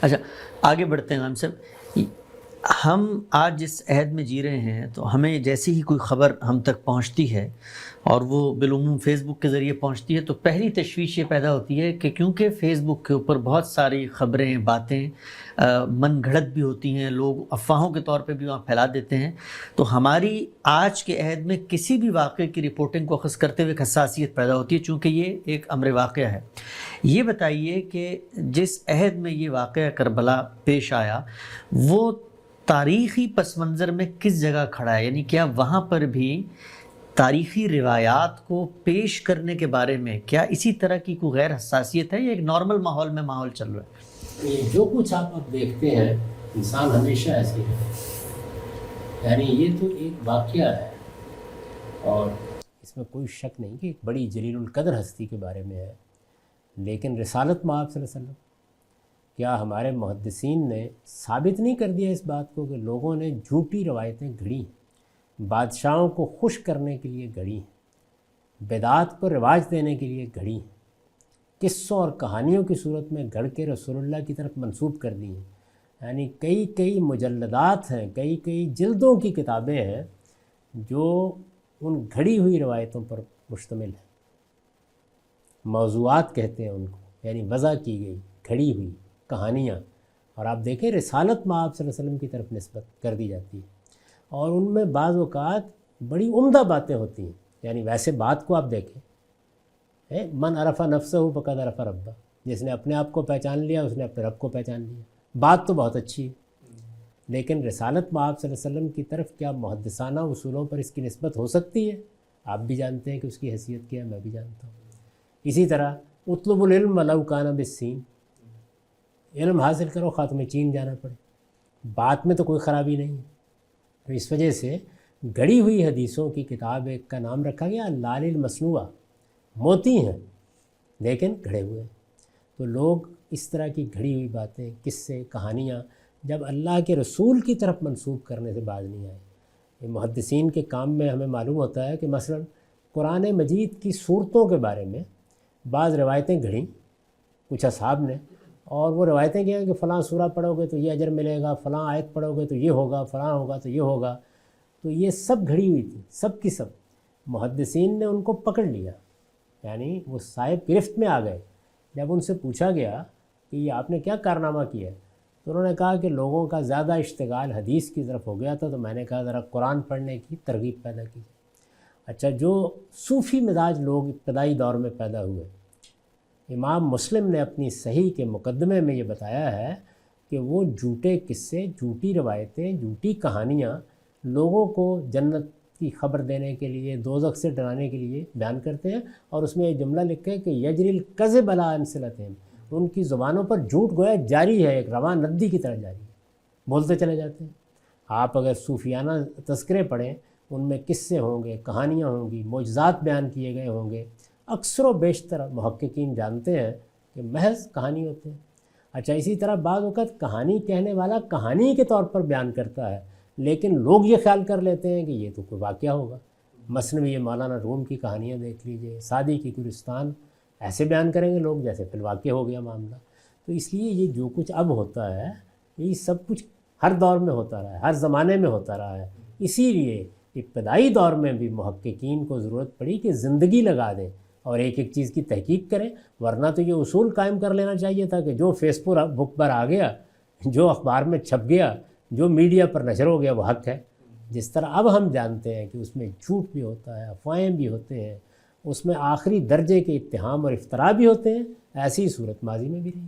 اچھا، آگے بڑھتے ہیں غام صاحب. ہم آج جس عہد میں جی رہے ہیں تو ہمیں جیسی ہی کوئی خبر ہم تک پہنچتی ہے اور وہ بالعموم فیس بک کے ذریعے پہنچتی ہے تو پہلی تشویش یہ پیدا ہوتی ہے کہ کیونکہ فیس بک کے اوپر بہت ساری خبریں، باتیں من گھڑت بھی ہوتی ہیں، لوگ افواہوں کے طور پہ بھی وہاں پھیلا دیتے ہیں، تو ہماری آج کے عہد میں کسی بھی واقعے کی رپورٹنگ کو اخذ کرتے ہوئے ایک حساسیت پیدا ہوتی ہے، چونکہ یہ ایک امر واقعہ ہے. یہ بتائیے کہ جس عہد میں یہ واقعہ کربلا پیش آیا وہ تاریخی پس منظر میں کس جگہ کھڑا ہے؟ یعنی کیا وہاں پر بھی تاریخی روایات کو پیش کرنے کے بارے میں کیا اسی طرح کی کوئی غیر حساسیت ہے یا ایک نارمل ماحول میں ماحول چل رہا ہے؟ یہ جو کچھ آپ اب دیکھتے ہیں انسان ہمیشہ ایسے ہے، یعنی یہ تو ایک واقعہ ہے اور اس میں کوئی شک نہیں کہ ایک بڑی جلیل القدر ہستی کے بارے میں ہے، لیکن رسالت مآب صلی اللہ علیہ وسلم، کیا ہمارے محدثین نے ثابت نہیں کر دیا اس بات کو کہ لوگوں نے جھوٹی روایتیں گھڑی ہیں، بادشاہوں کو خوش کرنے کے لیے گھڑی ہیں، بدعات کو رواج دینے کے لیے گھڑی ہیں، قصوں اور کہانیوں کی صورت میں گھڑ کے رسول اللہ کی طرف منسوب کر دی ہیں. یعنی کئی مجلدات ہیں، کئی جلدوں کی کتابیں ہیں جو ان گھڑی ہوئی روایتوں پر مشتمل ہیں. موضوعات کہتے ہیں ان کو، یعنی وضع کی گئی گھڑی ہوئی کہانیاں. اور آپ دیکھیں رسالت مآب صلی اللہ علیہ وسلم کی طرف نسبت کر دی جاتی ہے اور ان میں بعض اوقات بڑی عمدہ باتیں ہوتی ہیں. یعنی ویسے بات کو آپ دیکھیں، من عرف نفسہ فقد عرف ربہ، جس نے اپنے آپ کو پہچان لیا اس نے اپنے رب کو پہچان لیا. بات تو بہت اچھی ہے، لیکن رسالت مآب صلی اللہ علیہ وسلم کی طرف کیا محدثانہ اصولوں پر اس کی نسبت ہو سکتی ہے؟ آپ بھی جانتے ہیں کہ اس کی حیثیت کیا ہے، میں بھی جانتا ہوں. اسی طرح اطلب العلم ولو کان بالسین، علم حاصل کرو خاتم چین جانا پڑے، بات میں تو کوئی خرابی نہیں ہے. تو اس وجہ سے گھڑی ہوئی حدیثوں کی کتاب ایک کا نام رکھا گیا لال المصنوعہ، موتی ہیں لیکن گھڑے ہوئے. تو لوگ اس طرح کی گھڑی ہوئی باتیں، قصے، کہانیاں جب اللہ کے رسول کی طرف منسوب کرنے سے باز نہیں آئے. یہ محدثین کے کام میں ہمیں معلوم ہوتا ہے کہ مثلا قرآن مجید کی صورتوں کے بارے میں بعض روایتیں گھڑیں کچھ اصحاب نے، اور وہ روایتیں کیا ہیں کہ فلاں سورہ پڑھو گے تو یہ اجر ملے گا، فلاں آیت پڑھو گے تو یہ ہوگا، فلاں ہوگا تو یہ ہوگا. تو یہ سب گھڑی ہوئی تھی، سب کی سب. محدثین نے ان کو پکڑ لیا، یعنی وہ صاحب گرفت میں آ گئے. جب ان سے پوچھا گیا کہ یہ آپ نے کیا کارنامہ کیا ہے تو انہوں نے کہا کہ لوگوں کا زیادہ اشتغال حدیث کی طرف ہو گیا تھا، تو میں نے کہا ذرا قرآن پڑھنے کی ترغیب پیدا کی. اچھا، جو صوفی مزاج لوگ ابتدائی دور میں پیدا ہوئے، امام مسلم نے اپنی صحیح کے مقدمے میں یہ بتایا ہے کہ وہ جھوٹے قصے، جھوٹی روایتیں، جھوٹی کہانیاں لوگوں کو جنت کی خبر دینے کے لیے، دوزخ سے ڈرانے کے لیے بیان کرتے ہیں. اور اس میں یہ جملہ لکھا ہے کہ یجری الکذب علی السنتہم، ان کی زبانوں پر جھوٹ گویا جاری ہے، ایک رواں ندی کی طرح جاری ہے، بولتے چلے جاتے ہیں. آپ اگر صوفیانہ تذکرے پڑھیں ان میں قصے ہوں گے، کہانیاں ہوں گی، معجزات بیان کیے گئے ہوں گے. اکثر و بیشتر محققین جانتے ہیں کہ محض کہانی ہوتے ہیں. اچھا، اسی طرح بعض اوقات کہانی کہنے والا کہانی کے طور پر بیان کرتا ہے، لیکن لوگ یہ خیال کر لیتے ہیں کہ یہ تو کوئی واقعہ ہوگا. مثلاً یہ مولانا روم کی کہانیاں دیکھ لیجئے، سعدی کی گلستان، ایسے بیان کریں گے لوگ جیسے فی الواقع ہو گیا معاملہ. تو اس لیے یہ جو کچھ اب ہوتا ہے یہ سب کچھ ہر دور میں ہوتا رہا ہے، ہر زمانے میں ہوتا رہا ہے. اسی لیے ابتدائی دور میں بھی محققین کو ضرورت پڑی کہ زندگی لگا دیں اور ایک ایک چیز کی تحقیق کریں. ورنہ تو یہ اصول قائم کر لینا چاہیے تھا کہ جو فیس بک پر آ گیا، جو اخبار میں چھپ گیا، جو میڈیا پر نشر ہو گیا وہ حق ہے. جس طرح اب ہم جانتے ہیں کہ اس میں جھوٹ بھی ہوتا ہے، افواہیں بھی ہوتے ہیں، اس میں آخری درجے کے اتہام اور افتراء بھی ہوتے ہیں، ایسی ہی صورت ماضی میں بھی رہی.